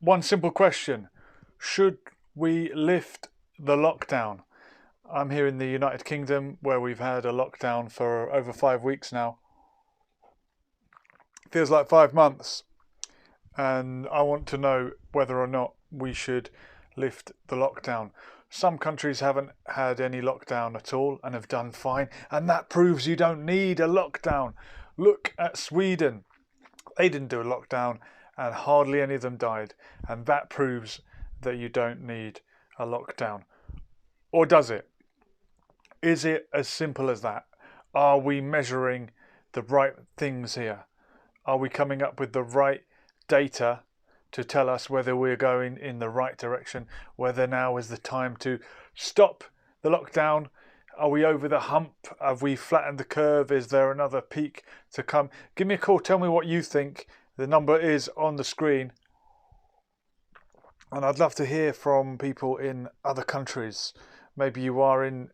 One simple question. Should we lift the lockdown? I'm here in the United Kingdom where we've had a lockdown for over 5 weeks now. Feels like 5 months. And I want to know whether or not we should lift the lockdown. Some countries haven't had any lockdown at all and have done fine. And that proves you don't need a lockdown. Look at Sweden. They didn't do a lockdown and hardly any of them died. And that proves that you don't need a lockdown. Or does it? Is it as simple as that? Are we measuring the right things here? Are we coming up with the right data to tell us whether we're going in the right direction, whether now is the time to stop the lockdown? Are we over the hump? Have we flattened the curve? Is there another peak to come? Give me a call. Tell me what you think. The number is on the screen. And I'd love to hear from people in other countries. Maybe you are in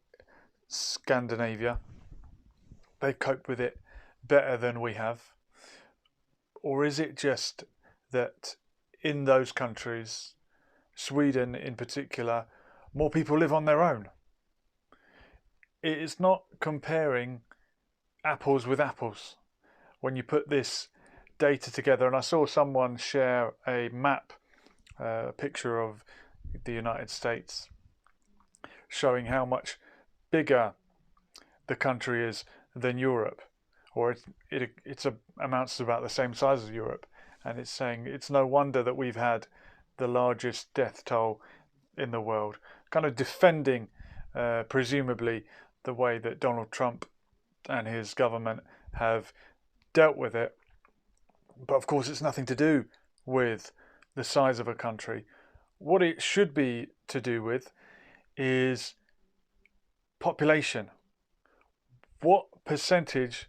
Scandinavia. They've coped with it better than we have. Or is it just that in those countries, Sweden in particular, more people live on their own? It is not comparing apples with apples when you put this data together. And I saw someone share a map, a picture of the United States, showing how much bigger the country is than Europe, or it amounts to about the same size as Europe. And it's saying it's no wonder that we've had the largest death toll in the world, kind of defending presumably the way that Donald Trump and his government have dealt with it. But of course, it's nothing to do with the size of a country. What it should be to do with is population. What percentage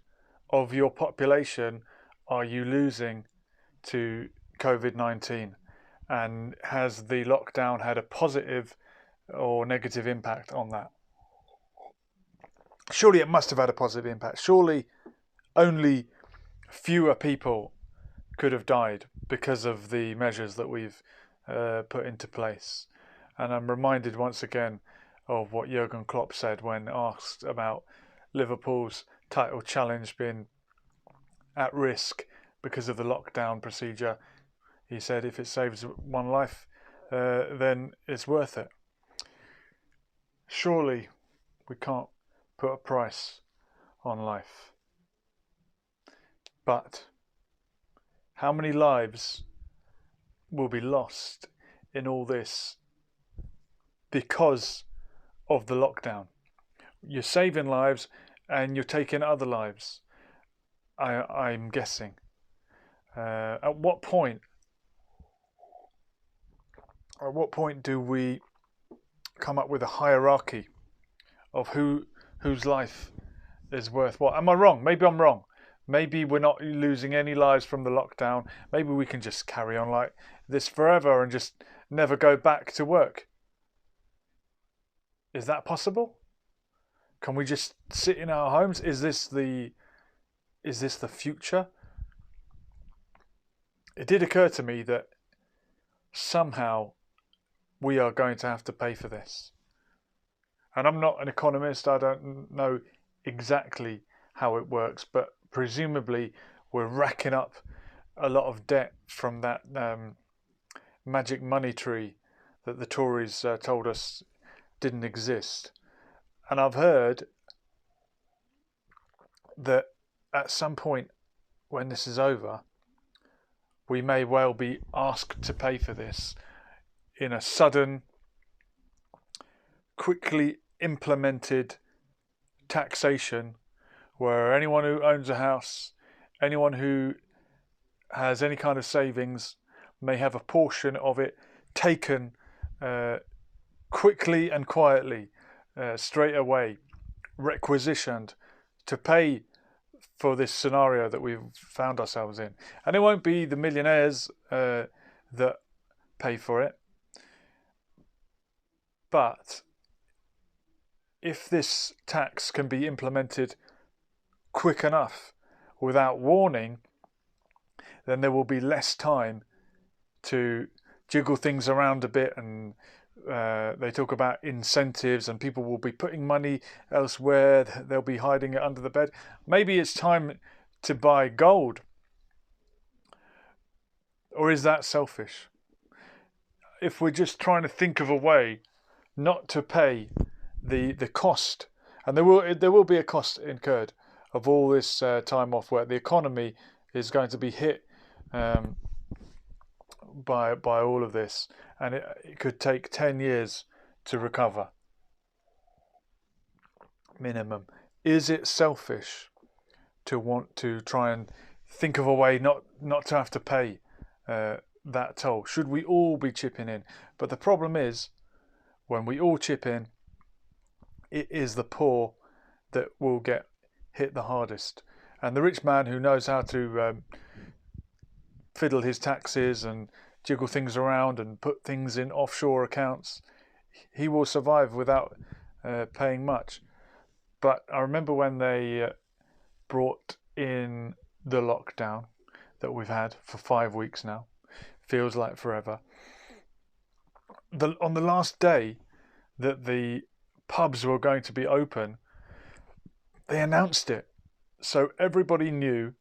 of your population are you losing to COVID-19? And has the lockdown had a positive or negative impact on that? Surely it must have had a positive impact. Surely only fewer people could have died because of the measures that we've put into place. And I'm reminded once again of what Jurgen Klopp said when asked about Liverpool's title challenge being at risk because of the lockdown procedure. He said if it saves one life, then it's worth it. Surely we can't put a price on life. But how many lives will be lost in all this because of the lockdown? You're saving lives and you're taking other lives, I'm guessing. At what point do we come up with a hierarchy of whose life is worth what? Am I wrong? Maybe I'm wrong. Maybe we're not losing any lives from the lockdown. Maybe we can just carry on like this forever and just never go back to work. Is that possible? Can we just sit in our homes? Is this the future? It did occur to me that somehow we are going to have to pay for this. And I'm not an economist. I don't know exactly how it works, but presumably we're racking up a lot of debt from that magic money tree that the Tories told us didn't exist. And I've heard that at some point when this is over, we may well be asked to pay for this in a sudden, quickly implemented taxation where anyone who owns a house, anyone who has any kind of savings may have a portion of it taken quickly and quietly, straight away, requisitioned to pay for this scenario that we've found ourselves in. And it won't be the millionaires that pay for it. But if this tax can be implemented quick enough without warning, then there will be less time to jiggle things around a bit, and they talk about incentives, and people will be putting money elsewhere. They'll be hiding it under the bed. Maybe it's time to buy gold. Or is that selfish? If we're just trying to think of a way not to pay the cost, and there will be a cost incurred of all this time off work. The economy is going to be hit by all of this, and it could take 10 years to recover minimum. Is it selfish to want to try and think of a way not to have to pay that toll? Should we all be chipping in? But the problem is, when we all chip in, it is the poor that will get hit the hardest. And the rich man who knows how to fiddle his taxes and jiggle things around and put things in offshore accounts, he will survive without paying much. But I remember when they brought in the lockdown that we've had for 5 weeks now, feels like forever. On the last day that the pubs were going to be open, they announced it. So everybody knew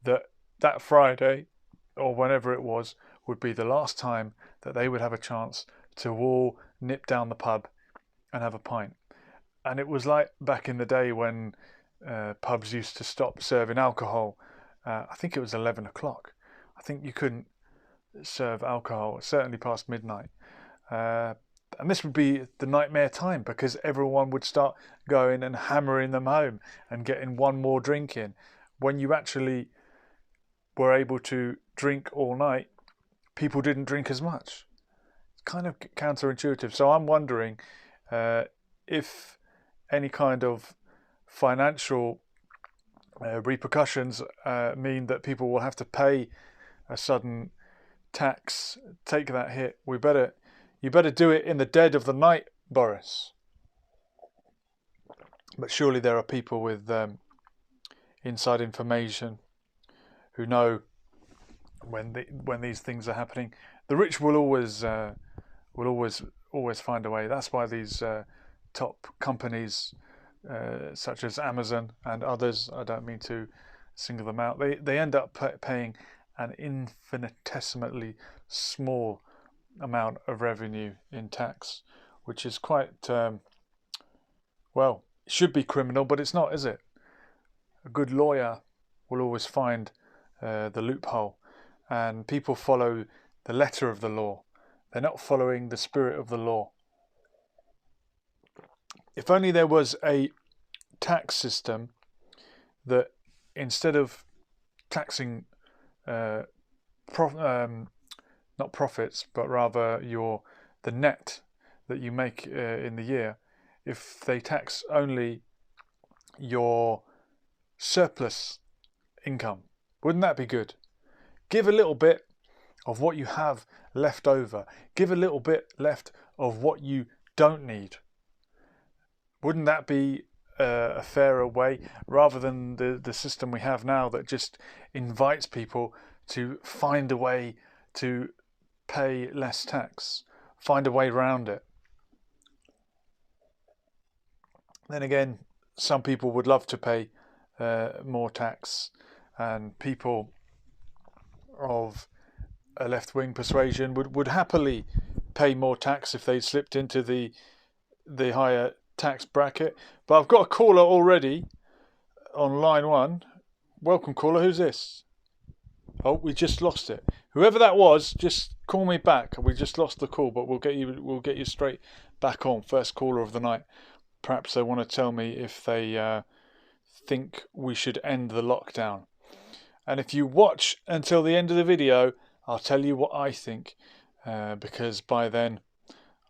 that Friday, or whenever it was, would be the last time that they would have a chance to all nip down the pub and have a pint. And it was like back in the day when pubs used to stop serving alcohol. I think it was 11 o'clock. I think you couldn't serve alcohol, certainly past midnight. And this would be the nightmare time, because everyone would start going and hammering them home and getting one more drink in. When you actually were able to drink all night, people didn't drink as much. It's kind of counterintuitive. So I'm wondering if any kind of financial repercussions mean that people will have to pay a sudden tax, take that hit. You better do it in the dead of the night, Boris. But surely there are people with inside information who know when these things are happening. The rich will always find a way. That's why these top companies such as Amazon and others, I don't mean to single them out, they end up paying an infinitesimally small amount of revenue in tax, which is quite, well, it should be criminal, but it's not, is it? A good lawyer will always find the loophole, and people follow the letter of the law. They're not following the spirit of the law. If only there was a tax system that, instead of taxing not profits, but rather the net that you make in the year, if they tax only your surplus income, wouldn't that be good? Give a little bit of what you have left over. Give a little bit left of what you don't need. Wouldn't that be a fairer way, rather than the system we have now that just invites people to find a way to pay less tax, find a way around it? Then again, some people would love to pay more tax, and people of a left-wing persuasion would happily pay more tax if they slipped into the higher tax bracket. But I've got a caller already on line one. Welcome, caller. Who's this? Oh, we just lost it. Whoever that was, just call me back. We just lost the call, but we'll get you straight back on. First caller of the night. Perhaps they want to tell me if they think we should end the lockdown. And if you watch until the end of the video, I'll tell you what I think, because by then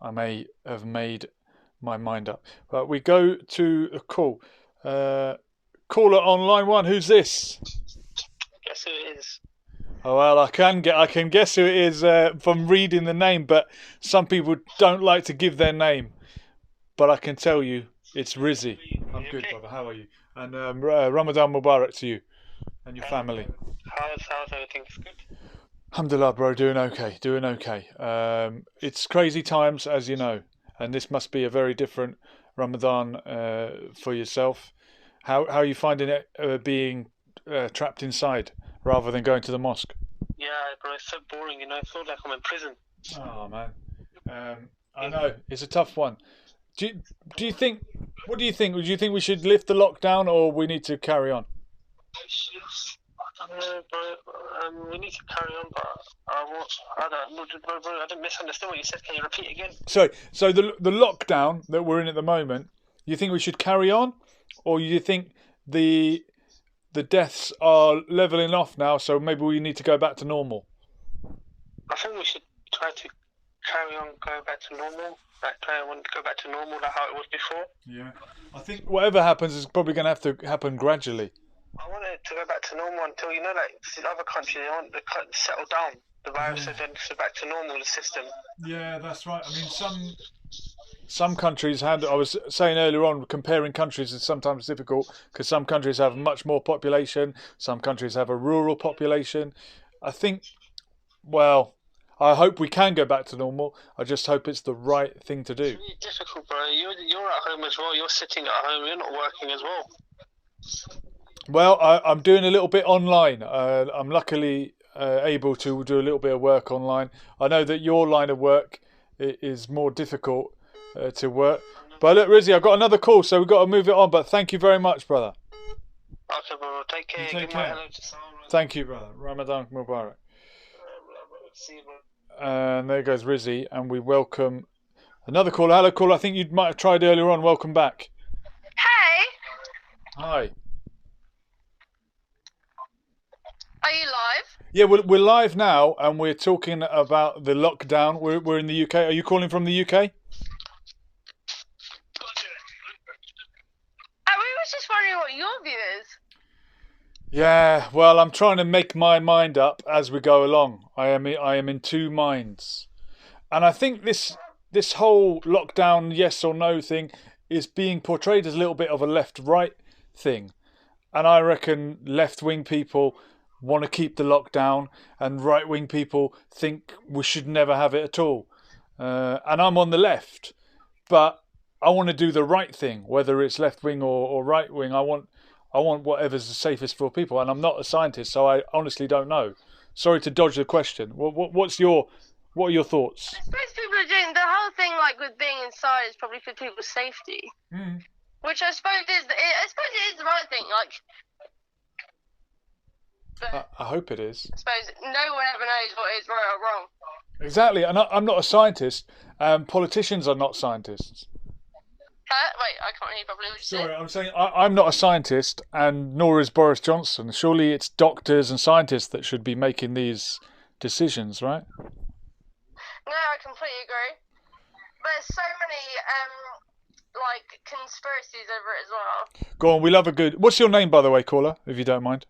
I may have made my mind up. But we go to a call. Caller on line one. Who's this? Guess who it is? Oh well, I can guess who it is from reading the name, but some people don't like to give their name. But I can tell you, it's Rizzy. I'm good, brother. How are you? And Ramadan Mubarak to you and your family. How's everything? Good. Alhamdulillah, bro, doing okay, doing okay. It's crazy times, as you know, and this must be a very different Ramadan for yourself. How are you finding it being trapped inside rather than going to the mosque? Yeah, bro, it's so boring, I feel like I'm in prison. Oh man, I know it's a tough one. Do you, do you think? What do you think? Do you think we should lift the lockdown or we need to carry on? I don't know, bro. We need to carry on, but I don't misunderstand what you said. Can you repeat again? So the lockdown that we're in at the moment, you think we should carry on, or you think the the deaths are leveling off now, so maybe we need to go back to normal? I think we should try to carry on, go back to normal. Like, try and go back to normal, like how it was before. Yeah, I think whatever happens is probably going to have to happen gradually. I want it to go back to normal until, like these other countries, they want to settle down. The virus is then back to normal, the system. Yeah, that's right. I mean, some countries had. I was saying earlier on, comparing countries is sometimes difficult because some countries have much more population, some countries have a rural population. I think, well, I hope we can go back to normal. I just hope it's the right thing to do. It's really difficult, bro. You're at home as well. You're sitting at home. You're not working as well. Well, I'm doing a little bit online. I'm luckily able to do a little bit of work online. I know that your line of work is more difficult to work. But look, Rizzy, I've got another call, so we've got to move it on. But thank you very much, brother. Okay, bro. Take care. Take Give care. my hello to someone. Thank you, brother. Ramadan Mubarak. See you, bro. And there goes Rizzy, and we welcome another caller. Hello, caller. I think you might have tried earlier on. Welcome back. Hey, Hi. are you live? Yeah, we're live now, and we're talking about the lockdown. We're in the UK. Are you calling from the UK? We was just wondering what your view is. Yeah, well, I'm trying to make my mind up as we go along. I am in two minds, and I think this whole lockdown yes or no thing is being portrayed as a little bit of a left-right thing, and I reckon left-wing people want to keep the lockdown, and right-wing people think we should never have it at all. And I'm on the left, but I want to do the right thing, whether it's left-wing or right-wing. I want whatever's the safest for people, and I'm not a scientist, so I honestly don't know. Sorry to dodge the question. What are your thoughts? I suppose people are doing the whole thing like with being inside is probably for people's safety, which I suppose it is the right thing. Like, but I hope it is. I suppose no one ever knows what is right or wrong. Exactly, and I'm not a scientist. Politicians are not scientists. Wait, I can't hear you properly. What you Sorry, I'm saying I'm not a scientist, and nor is Boris Johnson. Surely it's doctors and scientists that should be making these decisions, right? No, I completely agree. There's so many like conspiracies over it as well. Go on, we love a good. What's your name, by the way, caller, if you don't mind,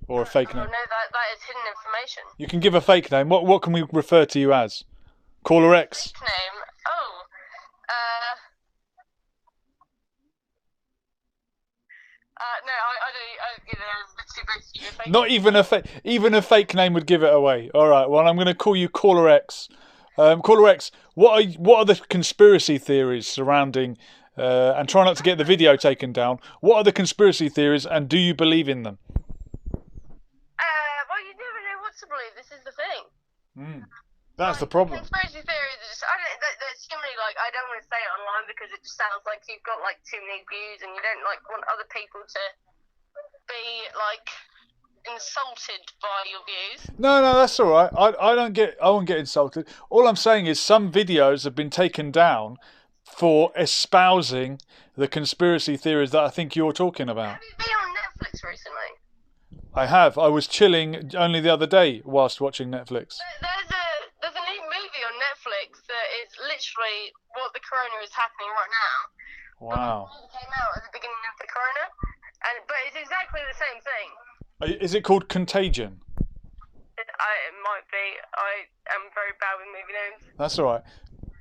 or a fake Oh name? no, that is hidden information. You can give a fake name. What can we refer to you as? Caller X. Name? Oh, no, I don't. It's too big to give a fake. Not even a fake name would give it away. All right. Well, I'm going to call you Caller X. Caller X. What are the conspiracy theories surrounding? And try not to get the video taken down. What are the conspiracy theories, and do you believe in them? Well, you never know what to believe. This is the thing. That's the problem. Conspiracy theories are just, I don't know, there's too many, like, I don't want to say it online because it just sounds like you've got, like, too many views and you don't, like, want other people to be, like, insulted by your views. No, that's all right. I won't get insulted. All I'm saying is some videos have been taken down for espousing the conspiracy theories that I think you're talking about. Have you been on Netflix recently? I have. I was chilling only the other day whilst watching Netflix. There's a new movie on Netflix that is literally what the corona is happening right now. Wow. It came out at the beginning of the corona, but it's exactly the same thing. Is it called Contagion? It might be. I am very bad with movie names. That's all right.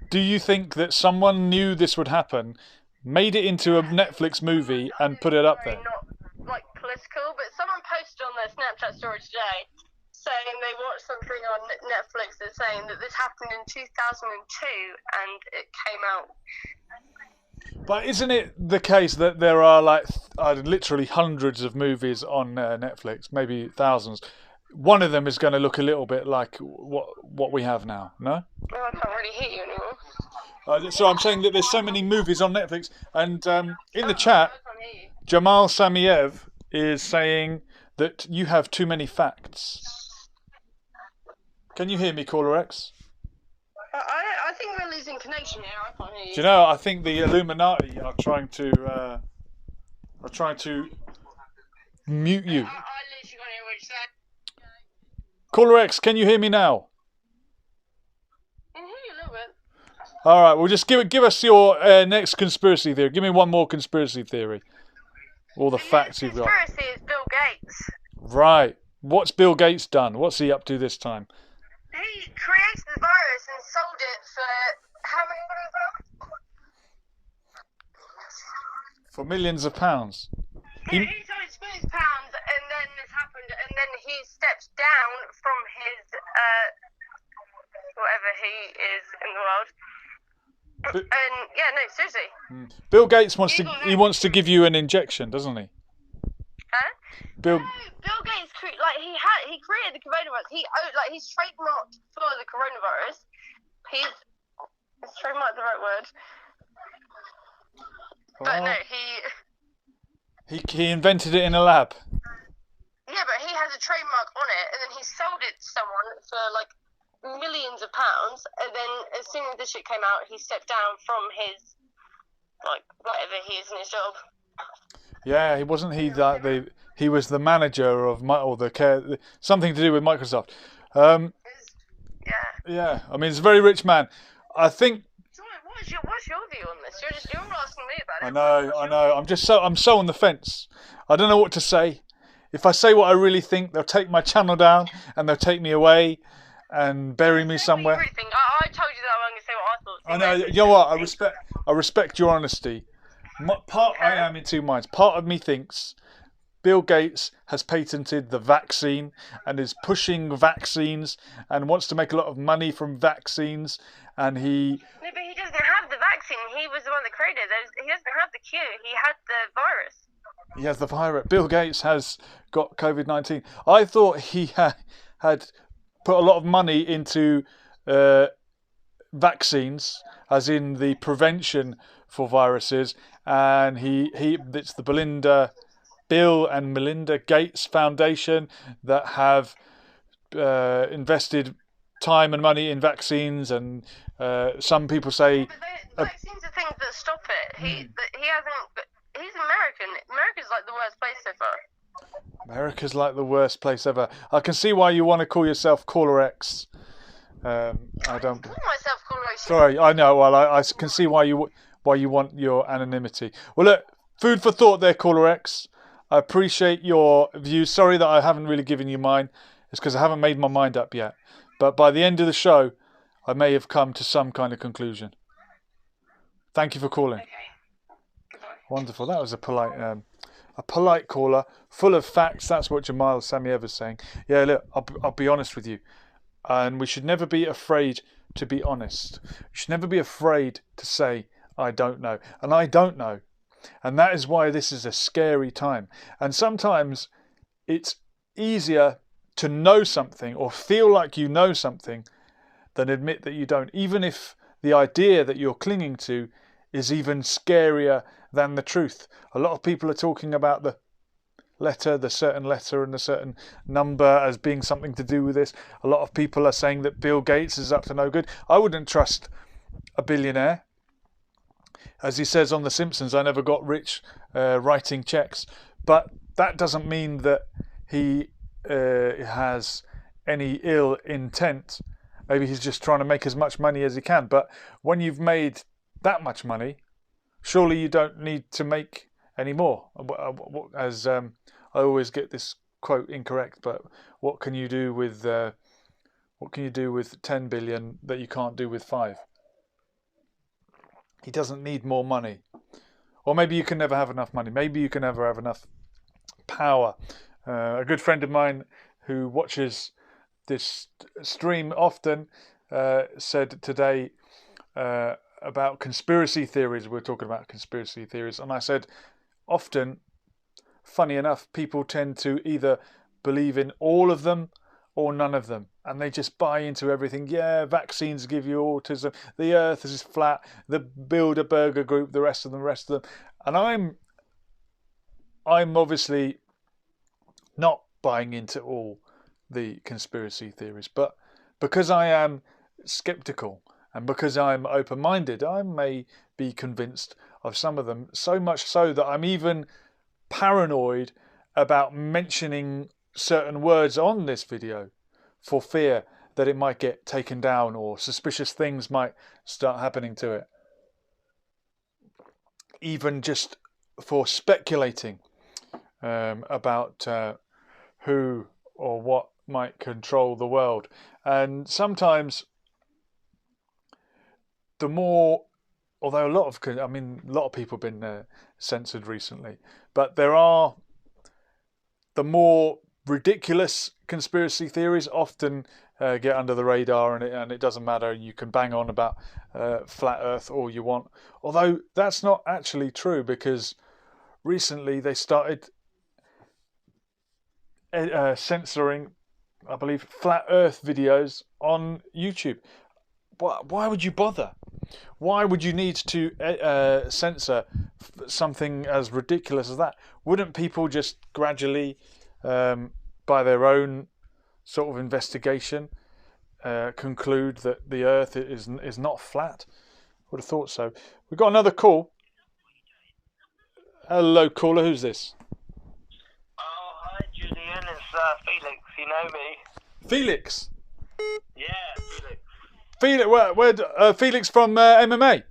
Do you think that someone knew this would happen, made it into a Netflix movie, and put it up there? Not like political, but someone posted on their Snapchat story today saying they watched something on Netflix that's saying that this happened in 2002 and it came out. But isn't it the case that there are like literally hundreds of movies on Netflix, maybe thousands? One of them is going to look a little bit like what we have now, no? Oh, I can't really hear you anymore. So I'm saying that there's so many movies on Netflix, and in the chat, I can't hear you. Jamal Samiev is saying that you have too many facts. Can you hear me, Caller X? I think we're losing connection here. I can't hear you. Do you know? I think the Illuminati are trying to mute you. I literally can't hear what you said. Caller X, can you hear me now? I can hear you a little bit. All right. Well, just give us your next conspiracy theory. Give me one more conspiracy theory. All the facts you've got. Conspiracy is Bill Gates. Right. What's Bill Gates done? What's he up to this time? He created the virus and sold it for how many million pounds? For millions of pounds. Yeah, he sold it for millions of pounds, and then this happened, and then he stepped down from his whatever he is in the world. And yeah, no, seriously. Bill Gates wants to give you an injection, doesn't he? Huh? Bill Gates he created the coronavirus. He's trademarked for the coronavirus. He's trademarked the right word. But no, he invented it in a lab. Yeah, but he has a trademark on it, and then he sold it to someone for like millions of pounds, and then as soon as this shit came out, he stepped down from his like whatever he is in his job. Yeah, he wasn't he was the manager of something to do with Microsoft. Yeah. I mean, he's a very rich man. I think. What's your view on this? You're asking me about it. I know. I'm so on the fence. I don't know what to say. If I say what I really think, they'll take my channel down and they'll take me away and bury me somewhere. I told you that I wasn't going to say what I thought. I know. You know what? I respect your honesty. I am in two minds. Part of me thinks Bill Gates has patented the vaccine and is pushing vaccines and wants to make a lot of money from vaccines. And No, but he doesn't have the vaccine. He was the one that created it. He doesn't have the cure. He had the virus. He has the virus. Bill Gates has got COVID-19. I thought he had put a lot of money into vaccines, as in the prevention for viruses, and it's the Bill and Melinda Gates Foundation that have invested time and money in vaccines, and some people say vaccines are things that stop it. He hasn't. He's American. America's like the worst place so far. America's like the worst place ever. I can see why you want to call yourself Caller X. I don't call myself Caller X. Sorry, I know. Well, I can see why you want your anonymity. Well, look, food for thought there, Caller X. I appreciate your views. Sorry that I haven't really given you mine. It's because I haven't made my mind up yet. But by the end of the show, I may have come to some kind of conclusion. Thank you for calling. Okay. Wonderful. That was a polite caller, full of facts. That's what Jamal Samiev is saying. Yeah, look, I'll be honest with you. And we should never be afraid to be honest. We should never be afraid to say, I don't know. And I don't know. And that is why this is a scary time. And sometimes it's easier to know something or feel like you know something than admit that you don't. Even if the idea that you're clinging to is even scarier than the truth. A lot of people are talking about the certain letter and the certain number as being something to do with this. A lot of people are saying that Bill Gates is up to no good. I wouldn't trust a billionaire. As he says on The Simpsons, I never got rich writing checks. But that doesn't mean that he has any ill intent. Maybe he's just trying to make as much money as he can. But when you've made that much money, surely you don't need to make any more. As I always get this quote incorrect, but what can you do with 10 billion that you can't do with 5? He doesn't need more money. Or maybe you can never have enough money. Maybe you can never have enough power. A good friend of mine who watches this stream often said today about conspiracy theories. We're talking about conspiracy theories, and I said often, funny enough, people tend to either believe in all of them or none of them, and they just buy into everything. Yeah, vaccines give you autism, the earth is flat, the Bilderberger group, the rest of them. And I'm obviously not buying into all the conspiracy theories, but because I am skeptical and because I'm open-minded, I may be convinced of some of them, so much so that I'm even paranoid about mentioning certain words on this video for fear that it might get taken down or suspicious things might start happening to it. Even just for speculating about who or what might control the world. And sometimes the more, although a lot of people have been censored recently, but there are the more ridiculous conspiracy theories often get under the radar, and it doesn't matter. You can bang on about flat Earth all you want, although that's not actually true, because recently they started censoring, I believe, flat Earth videos on YouTube. Why would you bother? Why would you need to censor something as ridiculous as that? Wouldn't people just gradually, by their own sort of investigation, conclude that the Earth is not flat? I would have thought so. We've got another call. Hello, caller. Who's this? Oh, hi, Julian. It's Felix. You know me. Felix. Yeah, Felix. Felix, where Felix from MMA? Yeah,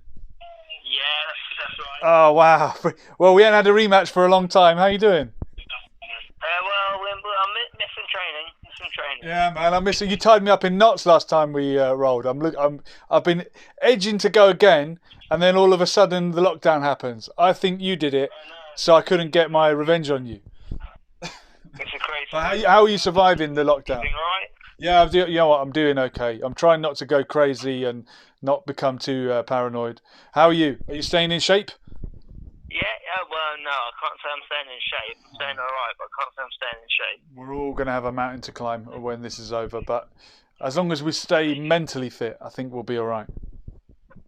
that's right. Oh wow! Well, we haven't had a rematch for a long time. How you doing? Well, I'm missing training. Yeah, man, I'm missing. You tied me up in knots last time we rolled. I've been edging to go again, and then all of a sudden the lockdown happens. I think you did it, so I couldn't get my revenge on you. It's a crazy. But how are you surviving the lockdown? Everything all right? Yeah, you know what? I'm doing okay. I'm trying not to go crazy and not become too paranoid. How are you? Are you staying in shape? Yeah, well, no, I can't say I'm staying in shape. I'm staying all right, but I can't say I'm staying in shape. We're all going to have a mountain to climb when this is over, but as long as we stay mentally fit, I think we'll be all right.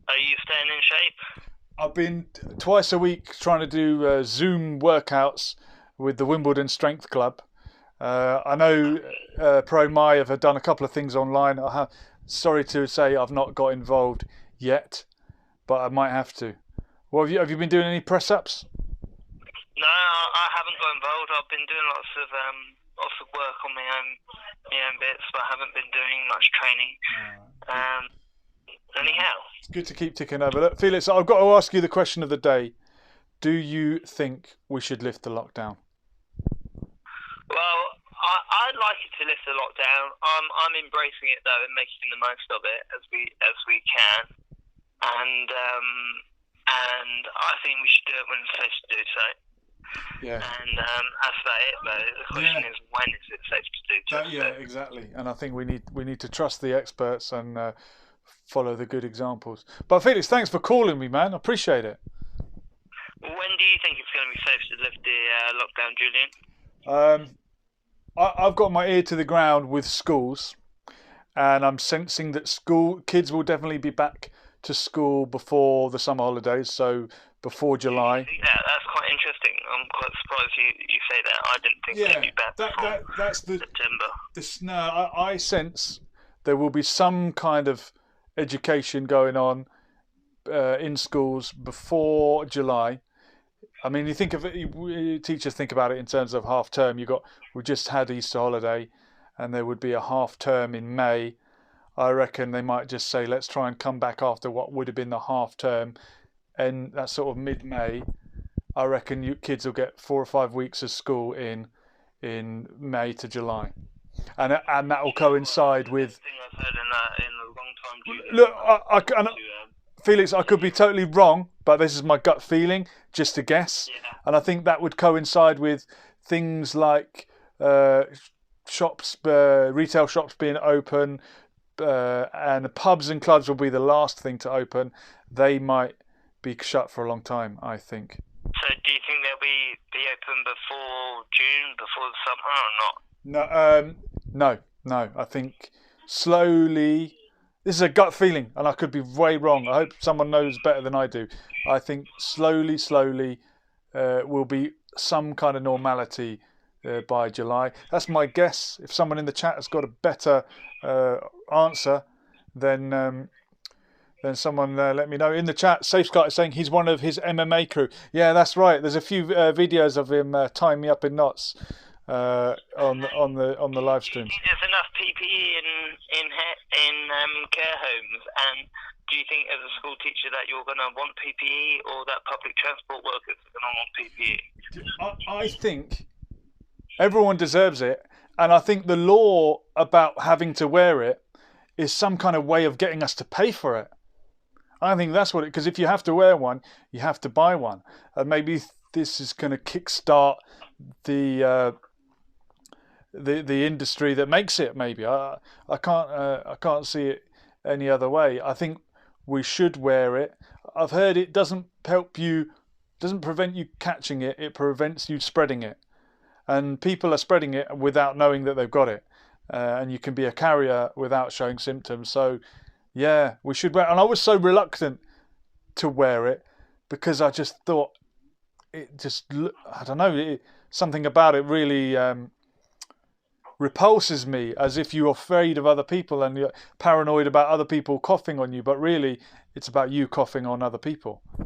Are you staying in shape? I've been twice a week trying to do Zoom workouts with the Wimbledon Strength Club. I know Pro Mai have done a couple of things online. Sorry to say I've not got involved yet, but I might have to. Well, have you been doing any press-ups? No, I haven't got involved. I've been doing lots of work on my own bits, but I haven't been doing much training. Anyhow, it's good to keep ticking over. Look, Felix, I've got to ask you the question of the day. Do you think we should lift the lockdown? Well, I'd like it to lift the lockdown. I'm embracing it though and making the most of it as we can, and I think we should do it when it's safe to do so. Yeah. And that's about it though. The question is, when is it safe to do so? Yeah, exactly. And I think we need to trust the experts and follow the good examples. But Felix, thanks for calling me, man. I appreciate it. When do you think it's going to be safe to lift the lockdown, Julian? I've got my ear to the ground with schools, and I'm sensing that kids will definitely be back to school before the summer holidays, so before July. Yeah, that's quite interesting. I'm quite surprised you say that. I didn't think they'd be back before September. I sense there will be some kind of education going on in schools before July. I mean, you think of it, teachers think about it in terms of half term. We just had Easter holiday, and there would be a half term in May. I reckon they might just say, let's try and come back after what would have been the half term, and that's sort of mid-May. I reckon kids will get 4 or 5 weeks of school in May to July, and that will coincide with. I've heard in a long time. Look, Felix, I could be totally wrong, but this is my gut feeling, just to guess. Yeah. And I think that would coincide with things like shops, retail shops being open, and pubs and clubs will be the last thing to open. They might be shut for a long time, I think. So do you think they'll be open before June, before the summer, or not? No. I think slowly. This is a gut feeling, and I could be way wrong. I hope someone knows better than I do. I think slowly, will be some kind of normality by July. That's my guess. If someone in the chat has got a better answer, then someone let me know in the chat. Safeguard is saying he's one of his MMA crew. Yeah, that's right. There's a few videos of him tying me up in knots on the live streams. Do you think there's enough PPE in care homes, and do you think as a school teacher that you're going to want PPE, or that public transport workers are going to want PPE? I think everyone deserves it, and I think the law about having to wear it is some kind of way of getting us to pay for it. I think that's what it, because if you have to wear one, you have to buy one. And maybe this is going to kickstart the industry that makes it. Maybe I can't see it any other way. I think we should wear it. I've heard it doesn't prevent you catching it. It prevents you spreading it, and people are spreading it without knowing that they've got it. And you can be a carrier without showing symptoms. So, yeah, we should wear it. And I was so reluctant to wear it because I just thought I don't know, something about it really repulses me, as if you're afraid of other people and you're paranoid about other people coughing on you. But really, it's about you coughing on other people. So,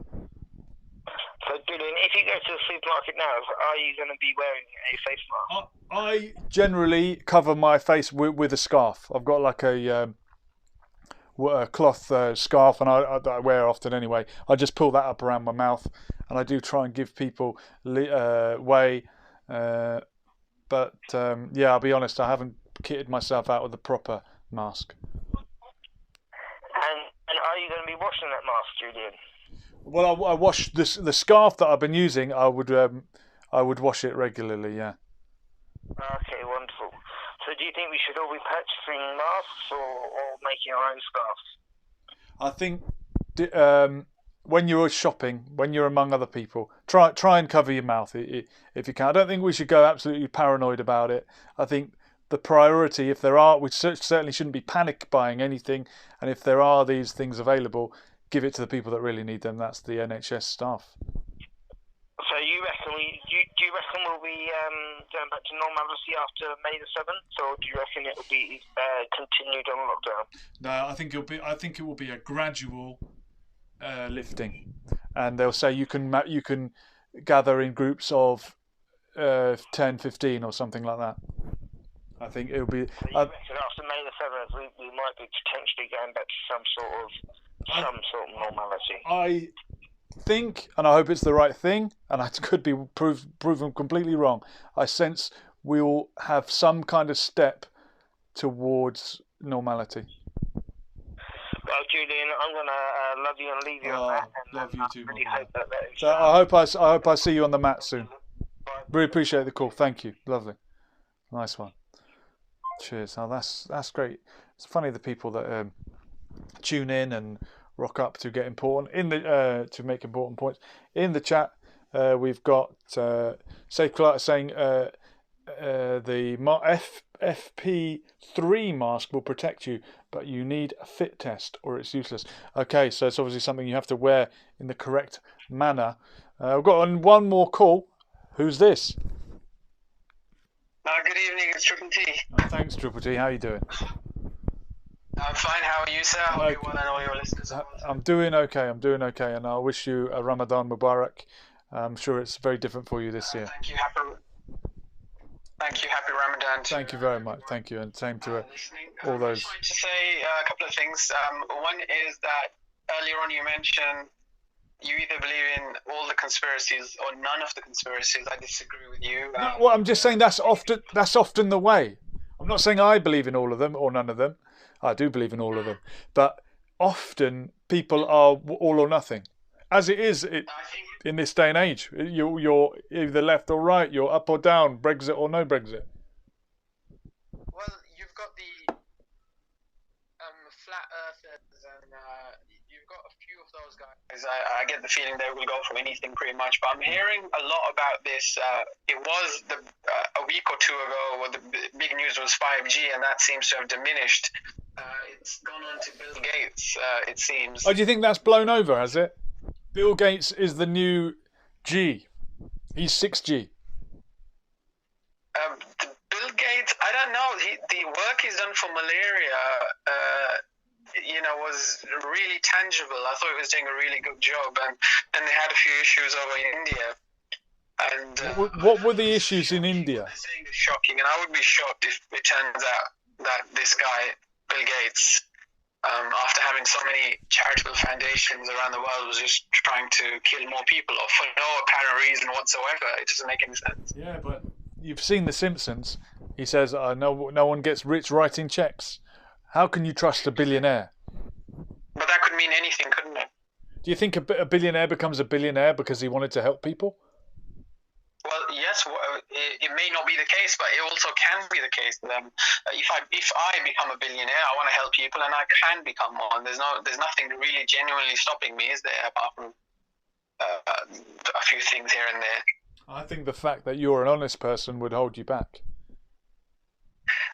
Julian, if you go to the supermarket now, are you going to be wearing a face mask? I generally cover my face with a scarf. I've got like a cloth scarf, and I wear often anyway. I just pull that up around my mouth, and I do try and give people way. But I'll be honest, I haven't kitted myself out with a proper mask. And are you going to be washing that mask, Julian? Well, I wash the scarf that I've been using. I would wash it regularly. Yeah. Okay, wonderful. So, do you think we should all be purchasing masks or making our own scarves? I think when you're shopping, when you're among other people, try and cover your mouth if you can. I don't think we should go absolutely paranoid about it. I think the priority, if there are, we certainly shouldn't be panic buying anything. And if there are these things available, give it to the people that really need them. That's the NHS staff. So do you reckon we'll be going back to normality after May the 7th, or do you reckon it will be continued on lockdown? No, I think it will be a gradual lifting, and they'll say you can gather in groups of 10, 15 or something like that. I think it'll be. So you reckon after May the 7th, we might be potentially going back to some sort of normality? I think, and I hope it's the right thing, and I could be proven completely wrong. I sense we will have some kind of step towards normality. Well, Julian, I'm gonna love you and leave you on that. And love you too. I really hope that is. So I hope I see you on the mat soon. Really appreciate the call. Thank you. Lovely. Nice one. Cheers. Oh, that's great. It's funny the people that tune in and rock up to get important to make important points in the chat. We've got Safe Clark saying the FP3 mask will protect you, but you need a fit test or it's useless. Okay, so it's obviously something you have to wear in the correct manner. We've got one more call. Who's this? Good evening, it's Triple T. Thanks, Triple T. How are you doing? I'm fine. How are you, sir? I hope you well and all your listeners. I'm doing okay, and I wish you a Ramadan Mubarak. I'm sure it's very different for you this year. Thank you. Happy Ramadan. Thank you very much. Thank you, and same to all those. I just wanted to say a couple of things. One is that earlier on you mentioned you either believe in all the conspiracies or none of the conspiracies. I disagree with you. Well, I'm just saying that's often the way. I'm not saying I believe in all of them or none of them. I do believe in all of them, but often people are all or nothing, as it is in this day and age. You're either left or right. You're up or down. Brexit or no Brexit. got the flat earthers, and you've got a few of those guys. I get the feeling they will go for anything pretty much. But I'm hearing a lot about this. It was a week or two ago where the big news was 5G, and that seems to have diminished. It's gone on to Bill Gates, it seems. Oh, do you think that's blown over, has it? Bill Gates is the new G. He's 6G. Bill Gates, I don't know. The work he's done for malaria, was really tangible. I thought he was doing a really good job, and then they had a few issues over in India. And what were the issues in India? They're saying it's shocking, and I would be shocked if it turns out that this guy, Bill Gates, after having so many charitable foundations around the world, was just trying to kill more people for no apparent reason whatsoever. It doesn't make any sense. Yeah, but you've seen The Simpsons. He says, no one gets rich writing checks. How can you trust a billionaire? But that could mean anything, couldn't it? Do you think a billionaire becomes a billionaire because he wanted to help people? Well, yes, it may not be the case, but it also can be the case. If I become a billionaire, I want to help people, and I can become one. There's nothing really genuinely stopping me, is there? Apart from a few things here and there. I think the fact that you're an honest person would hold you back.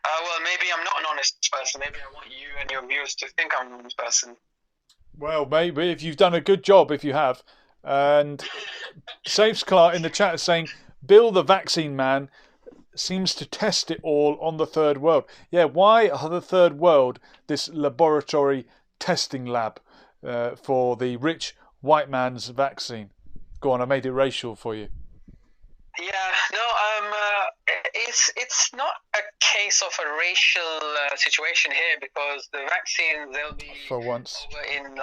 Well, maybe I'm not an honest person. Maybe I want you and your viewers to think I'm an honest person. Well, maybe if you've done a good job, if you have. And Safes Clark in the chat is saying, Bill the vaccine man seems to test it all on the third world. Yeah, why are the third world this laboratory testing lab for the rich white man's vaccine? Go on, I made it racial for you. Yeah, no, it's not a case of a racial situation here, because the vaccines, they'll be for once over in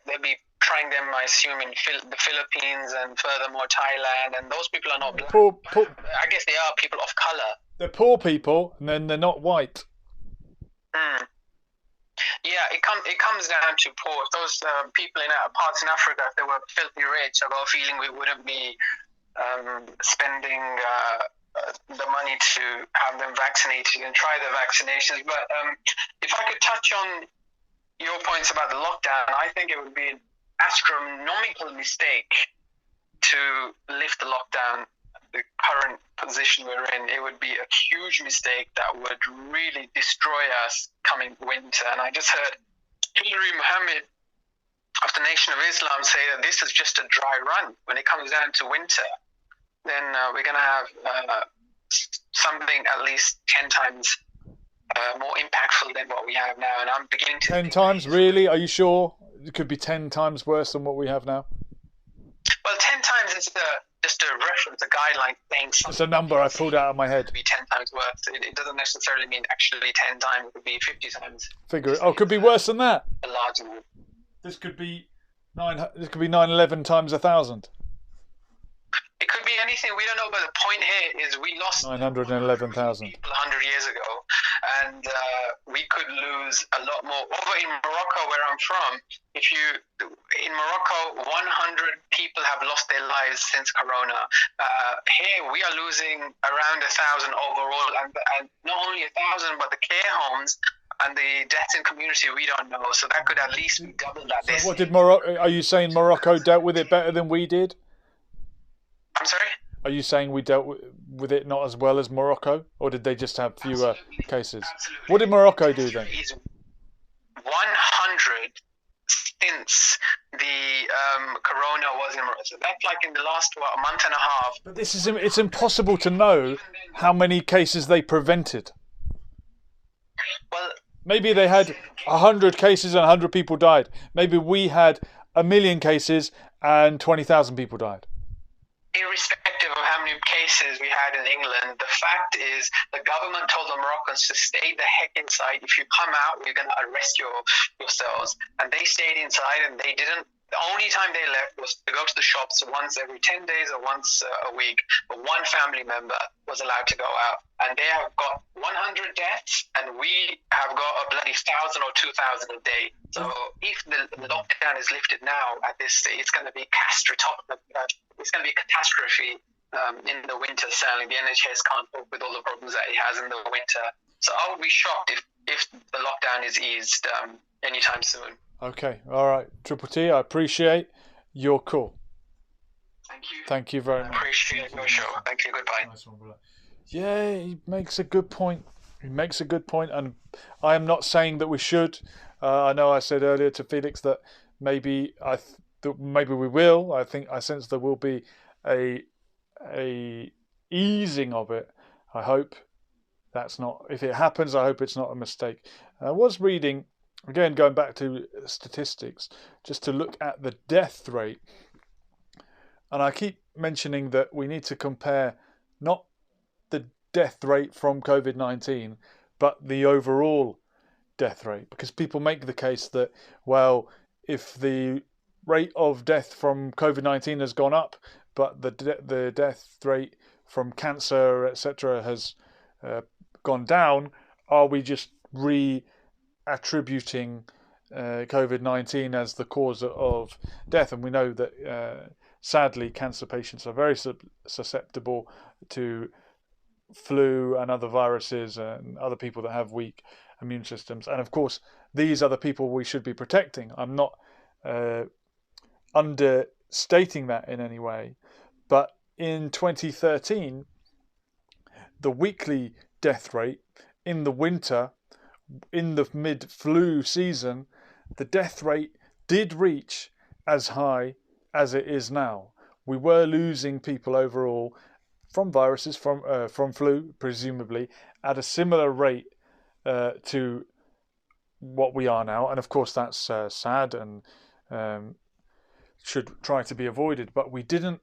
they'll be trying them, I assume, in the Philippines and furthermore Thailand, and those people are not black. I guess they are people of color. They're poor people, and then they're not white. Yeah, it comes down to poor. Those people in parts in Africa, if they were filthy rich, I've got a feeling we wouldn't be spending the money to have them vaccinated and try the vaccinations. But if I could touch on your points about the lockdown, I think it would be an astronomical mistake to lift the lockdown. The current position we're in, it would be a huge mistake that would really destroy us coming winter. And I just heard Hillary Mohammed of the Nation of Islam say that this is just a dry run. When it comes down to winter, then we're going to have something at least 10 times more impactful than what we have now. And I'm beginning to 10 times? Really? Are you sure? It could be 10 times worse than what we have now? Well, 10 times is just a reference, a guideline saying something. It's a number I pulled out of my head. It could be 10 times worse. It doesn't necessarily mean actually 10 times. It could be 50 times. Figure it. Oh, it could be worse than that. A larger one. This could be 911 times 1,000. It could be anything. We don't know, but the point here is we lost 911,000 people 100 years ago, and we could lose a lot more. Over in Morocco, where I'm from, in Morocco, 100 people have lost their lives since Corona. Here, we are losing around 1,000 overall, and not only 1,000, but the care homes and the deaths in community, we don't know. So that could at least be double that. So what did Morocco? Are you saying Morocco dealt with it better than we did? I'm sorry? Are you saying we dealt with it not as well as Morocco? Or did they just have fewer cases? Absolutely. What did Morocco do then? It's 100 since the Corona was in Morocco. So that's like in the last, a month and a half. But it's impossible to know how many cases they prevented. Well, maybe they had 100 cases and 100 people died. Maybe we had 1 million cases and 20,000 people died. Irrespective of how many cases we had in England, the fact is the government told the Moroccans to stay the heck inside. If you come out, we're going to arrest yourselves. And they stayed inside, and they didn't. The only time they left was to go to the shops once every 10 days or once a week. But one family member was allowed to go out. And they have got 100 deaths, and we have got a bloody 1,000 or 2,000 a day. So if the lockdown is lifted now at this stage, it's going to be it's going to be a catastrophe in the winter. Certainly, the NHS can't cope with all the problems that it has in the winter. So I would be shocked if the lockdown is eased anytime soon. Okay, all right, Triple T, I appreciate your call. Thank you. Thank you very much. I appreciate your show. Thank you. Goodbye. Nice one, brother. Yeah, he makes a good point. And I am not saying that we should. I know I said earlier to Felix that maybe maybe we will. I sense there will be a easing of it. I hope that's not. If it happens, I hope it's not a mistake. I was reading again, going back to statistics, just to look at the death rate. And I keep mentioning that we need to compare not the death rate from COVID-19, but the overall death rate. Because people make the case that, well, if the rate of death from COVID-19 has gone up, but the death rate from cancer, etc., has gone down, are we just re-attributing COVID-19 as the cause of death? And we know that sadly, cancer patients are very susceptible to flu and other viruses and other people that have weak immune systems. And of course, these are the people we should be protecting. I'm not understating that in any way. But in 2013, the weekly death rate in the winter, in the mid-flu season, the death rate did reach as high as it is now. We were losing people overall from viruses, from flu, presumably, at a similar rate to what we are now. And of course, that's sad and should try to be avoided. But we didn't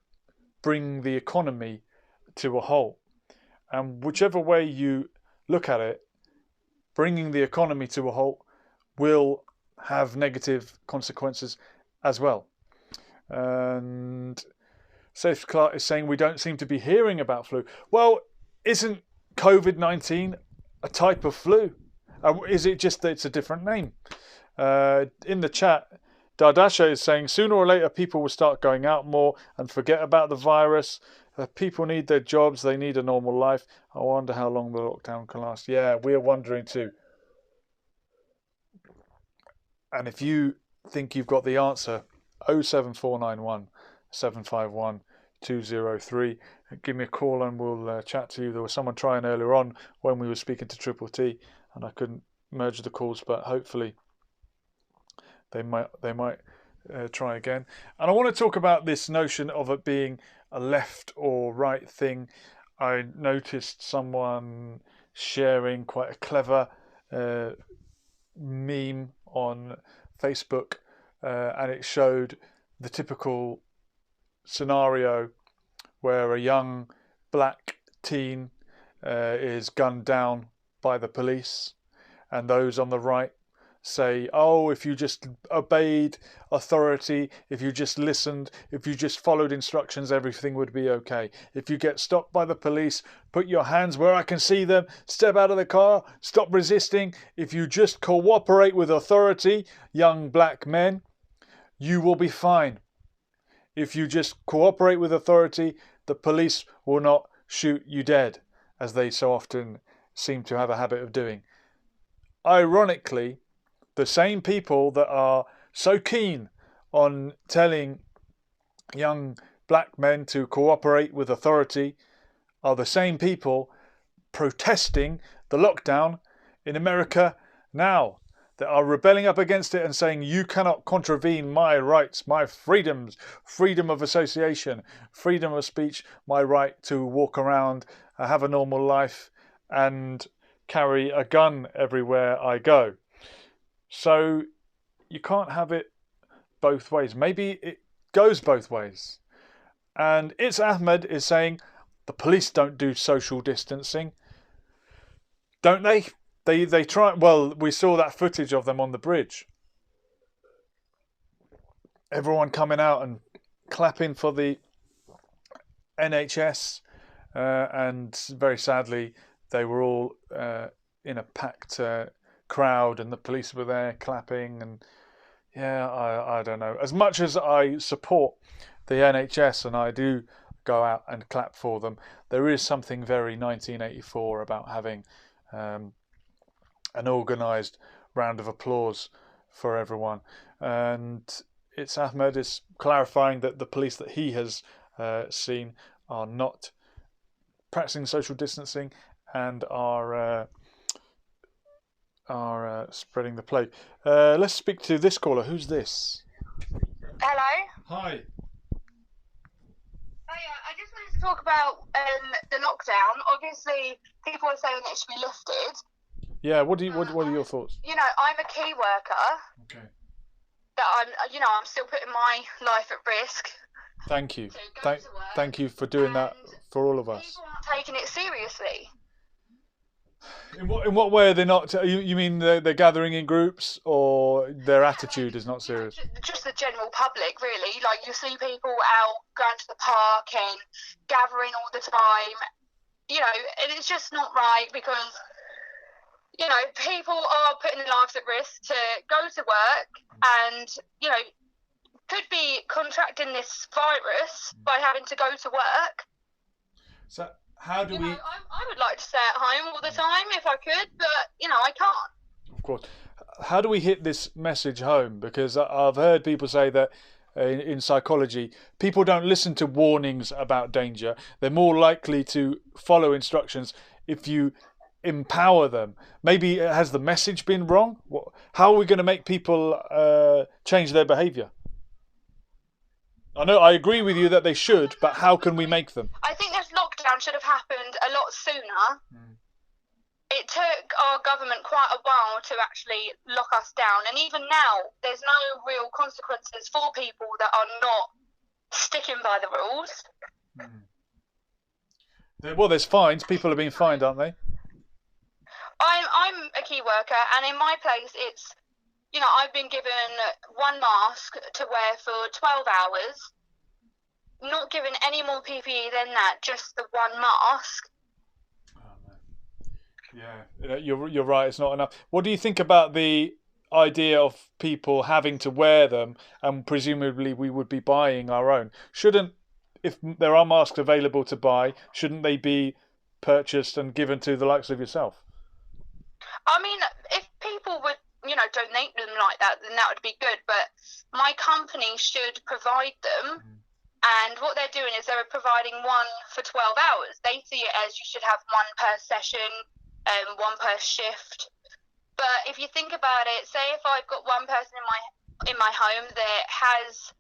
bring the economy to a halt. And whichever way you look at it, bringing the economy to a halt will have negative consequences as well. And Safe Clark is saying we don't seem to be hearing about flu. Well, isn't COVID-19 a type of flu? Is it just that it's a different name? In the chat, Dardasha is saying sooner or later people will start going out more and forget about the virus. People need their jobs. They need a normal life. I wonder how long the lockdown can last. Yeah, we're wondering too. And if you think you've got the answer, 07491 751 203. Give me a call and we'll chat to you. There was someone trying earlier on when we were speaking to Triple T, and I couldn't merge the calls, but hopefully they might try again. And I want to talk about this notion of it being a left or right thing. I noticed someone sharing quite a clever meme on Facebook, and it showed the typical scenario where a young black teen is gunned down by the police, and those on the right say, oh, if you just obeyed authority, if you just listened, if you just followed instructions, everything would be okay. If you get stopped by the police, put your hands where I can see them, step out of the car, stop resisting. If you just cooperate with authority, young black men, you will be fine. If you just cooperate with authority, the police will not shoot you dead, as they so often seem to have a habit of doing. Ironically, the same people that are so keen on telling young black men to cooperate with authority are the same people protesting the lockdown in America now, that are rebelling up against it and saying, you cannot contravene my rights, my freedoms, freedom of association, freedom of speech, my right to walk around, have a normal life and carry a gun everywhere I go. So you can't have it both ways. Maybe it goes both ways. And It's Ahmed is saying the police don't do social distancing. Don't they? They try. Well, we saw that footage of them on the bridge. Everyone coming out and clapping for the NHS, and very sadly, they were all in a packed crowd, and the police were there clapping. And yeah, I don't know. As much as I support the NHS and I do go out and clap for them, there is something very 1984 about having an organised round of applause for everyone. And it's Ahmed is clarifying that the police that he has seen are not practicing social distancing and are spreading the plague. Let's speak to this caller. Who's this? Hello. Hi. I just wanted to talk about the lockdown. Obviously, people are saying it should be lifted. Yeah. What are your thoughts? You know, I'm a key worker. Okay. That I'm still putting my life at risk. Thank you. To go to work, Thank you for doing that for all of us. People aren't taking it seriously. In what way are they not? You mean they're gathering in groups, or their attitude is not serious? Just the general public, really. Like, you see people out going to the park and gathering all the time. You know, and it's just not right because, you know, people are putting their lives at risk to go to work and, you know, could be contracting this virus by having to go to work. So how do we... I would like to stay at home all the time if I could, but, you know, I can't. Of course. How do we hit this message home? Because I've heard people say that in psychology, people don't listen to warnings about danger. They're more likely to follow instructions if you empower them. Maybe has the message been wrong? How are we going to make people change their behaviour? I agree with you that they should, but how can we make them? I think this lockdown should have happened a lot sooner. It took our government quite a while to actually lock us down, and even now there's no real consequences for people that are not sticking by the rules. Well, there's fines. People are being fined, aren't they? I'm a key worker, and in my place it's, you know, I've been given one mask to wear for 12 hours, not given any more PPE than that, just the one mask. Yeah, you're right. It's not enough. What do you think about the idea of people having to wear them, and presumably we would be buying our own? If there are masks available to buy, shouldn't they be purchased and given to the likes of yourself? I mean, if people would, you know, donate them like that, then that would be good. But my company should provide them. And what they're doing is they're providing one for 12 hours. They see it as you should have one per session, one per shift. But if you think about it, say if I've got one person in my home that has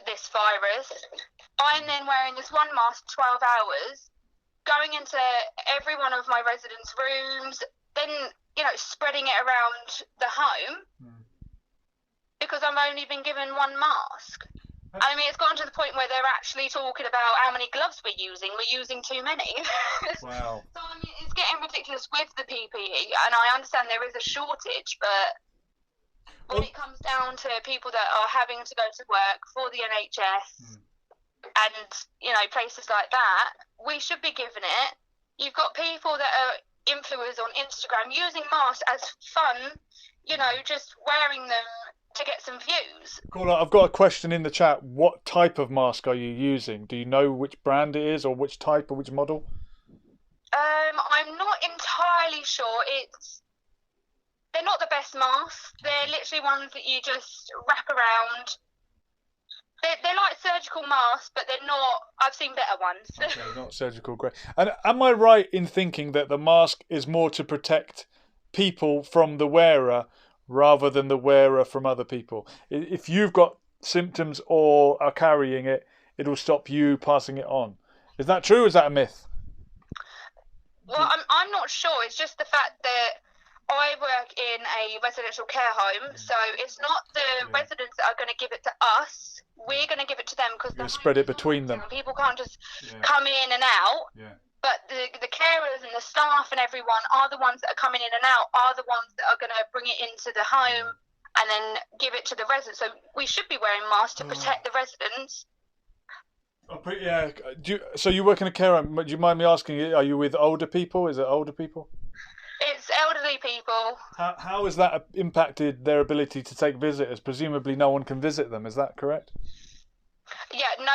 this virus, I'm then wearing this one mask 12 hours, going into every one of my residents' rooms, then, you know, spreading it around the home because I've only been given one mask. I mean, it's gotten to the point where they're actually talking about how many gloves we're using. We're using too many. Wow. So, I mean, it's getting ridiculous with the PPE, and I understand there is a shortage, but when it comes down to people that are having to go to work for the NHS and, you know, places like that, we should be given it. You've got people that are influencers on Instagram using masks as fun, you know, just wearing them to get some views. Cool. I've got a question in the chat. What type of mask are you using? Do you know which brand it is, or which type, or which model? I'm not entirely sure. They're not the best masks. They're literally ones that you just wrap around. They're like surgical masks, but they're not. I've seen better ones. Okay, not surgical grade. And am I right in thinking that the mask is more to protect people from the wearer rather than the wearer from other people? If you've got symptoms or are carrying it, it'll stop you passing it on. Is that true, or is that a myth? Well, I'm not sure. It's just the fact that I work in a residential care home, so it's not the residents that are going to give it to us. We're going to give it to them because you spread it between them. People can't just come in and out. Yeah. But the carers and the staff and everyone are the ones that are coming in and out, are the ones that are going to bring it into the home and then give it to the residents. So we should be wearing masks to protect the residents. Yeah. So you work in a care home. Do you mind me asking, are you with older people? Is it older people? It's elderly people. How has that impacted their ability to take visitors? Presumably no one can visit them, is that correct? Yeah, no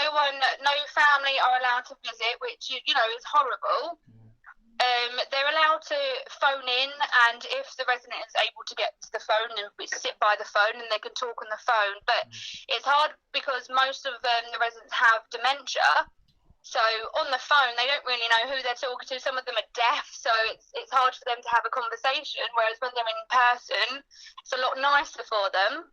family are allowed to visit, which, you know, is horrible. They're allowed to phone in, and if the resident is able to get to the phone, and sit by the phone, and they can talk on the phone. But it's hard because most of the residents have dementia, so on the phone they don't really know who they're talking to. Some of them are deaf, so it's hard for them to have a conversation, whereas when they're in person it's a lot nicer for them.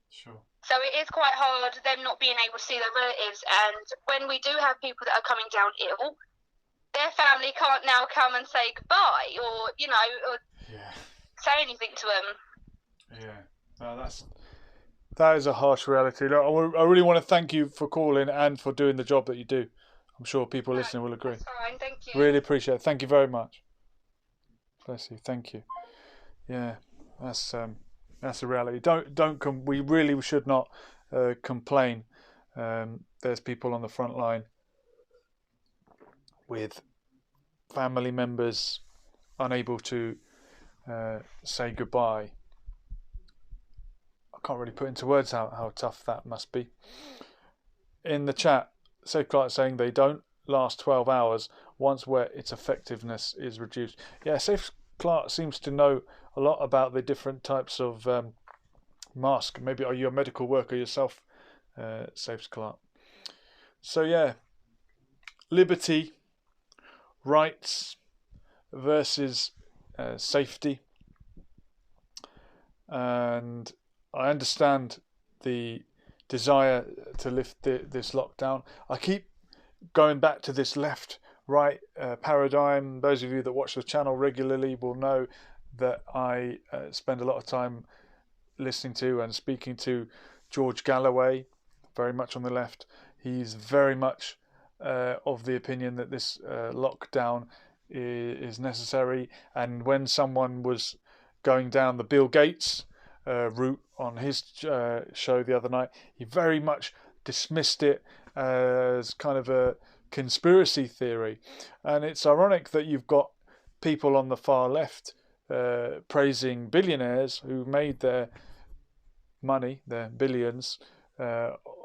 Sure. So it is quite hard, them not being able to see their relatives. And when we do have people that are coming down ill, their family can't now come and say goodbye, or or say anything to them. Yeah, no, that is a harsh reality. Look, I really want to thank you for calling and for doing the job that you do. I'm sure people listening will agree. That's fine, thank you. Really appreciate it. Thank you very much. Bless you. Thank you. Yeah, that's a reality. We really should not complain. There's people on the front line with family members unable to say goodbye. I can't really put into words how tough that must be. In the chat, Safe Clark saying they don't last 12 hours once where its effectiveness is reduced. Yeah, Safe Clark seems to know a lot about the different types of mask. Maybe are you a medical worker yourself, Safe Clark? So yeah, liberty, rights versus safety, and I understand the desire to lift this lockdown. I keep going back to this left-right paradigm. Those of you that watch the channel regularly will know that I spend a lot of time listening to and speaking to George Galloway, very much on the left. He's very much of the opinion that this lockdown is necessary, and when someone was going down the Bill Gates route on his show the other night, he very much dismissed it as kind of a conspiracy theory. And it's ironic that you've got people on the far left praising billionaires who made their money, their billions,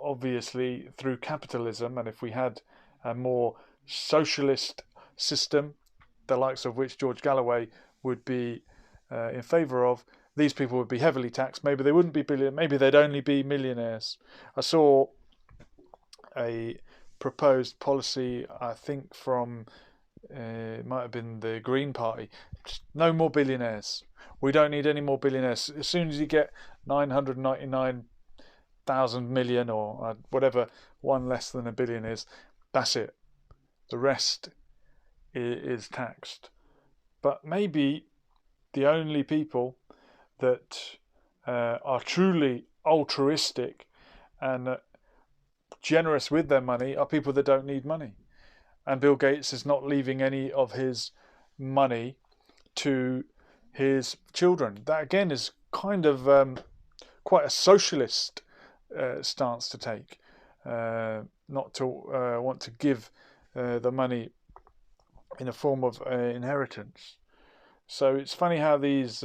obviously through capitalism. And if we had a more socialist system, the likes of which George Galloway would be in favour of, these people would be heavily taxed. Maybe they wouldn't be billionaires, maybe they'd only be millionaires. I saw a proposed policy, I think from, it might have been the Green Party, just no more billionaires. We don't need any more billionaires. As soon as you get 999,000 million or whatever one less than a billion is, that's it. The rest is taxed. But maybe the only people that are truly altruistic and generous with their money are people that don't need money. And Bill Gates is not leaving any of his money to his children. That again is kind of quite a socialist stance to take, not to want to give the money in a form of inheritance. So it's funny how these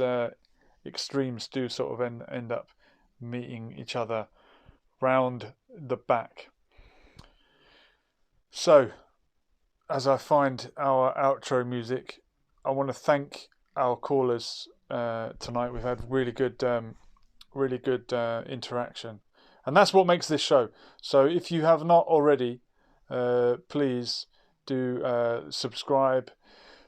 extremes do sort of end up meeting each other round the back. So, as I find our outro music, I want to thank our callers tonight. We've had really good interaction, and that's what makes this show. So, if you have not already, please do subscribe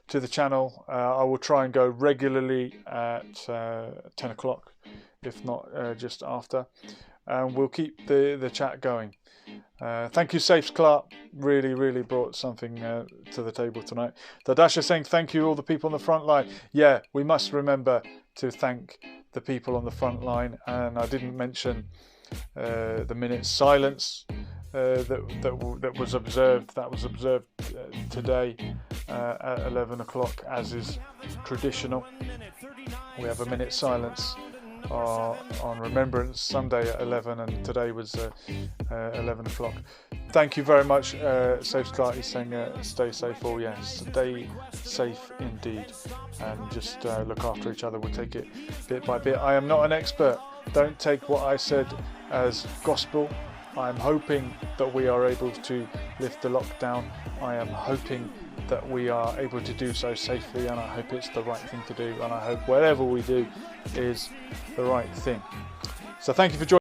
to the channel. I will try and go regularly at 10 o'clock, if not just after, and we'll keep the chat going. Thank you, Safe Clark. Really brought something to the table tonight. Dadasha saying thank you all the people on the front line. Yeah, we must remember to thank the people on the front line, and I didn't mention the minute silence that was observed. That was observed today at 11 o'clock, as is traditional. We have a minute silence on Remembrance Sunday at 11, and today was 11 o'clock. Thank you very much. Safe Clark is saying stay safe. Oh yes, stay safe indeed, and just look after each other. We'll take it bit by bit. I am not an expert. Don't take what I said as gospel. I'm hoping that we are able to lift the lockdown. I am hoping that we are able to do so safely, and I hope it's the right thing to do, and I hope whatever we do is the right thing. So thank you for joining.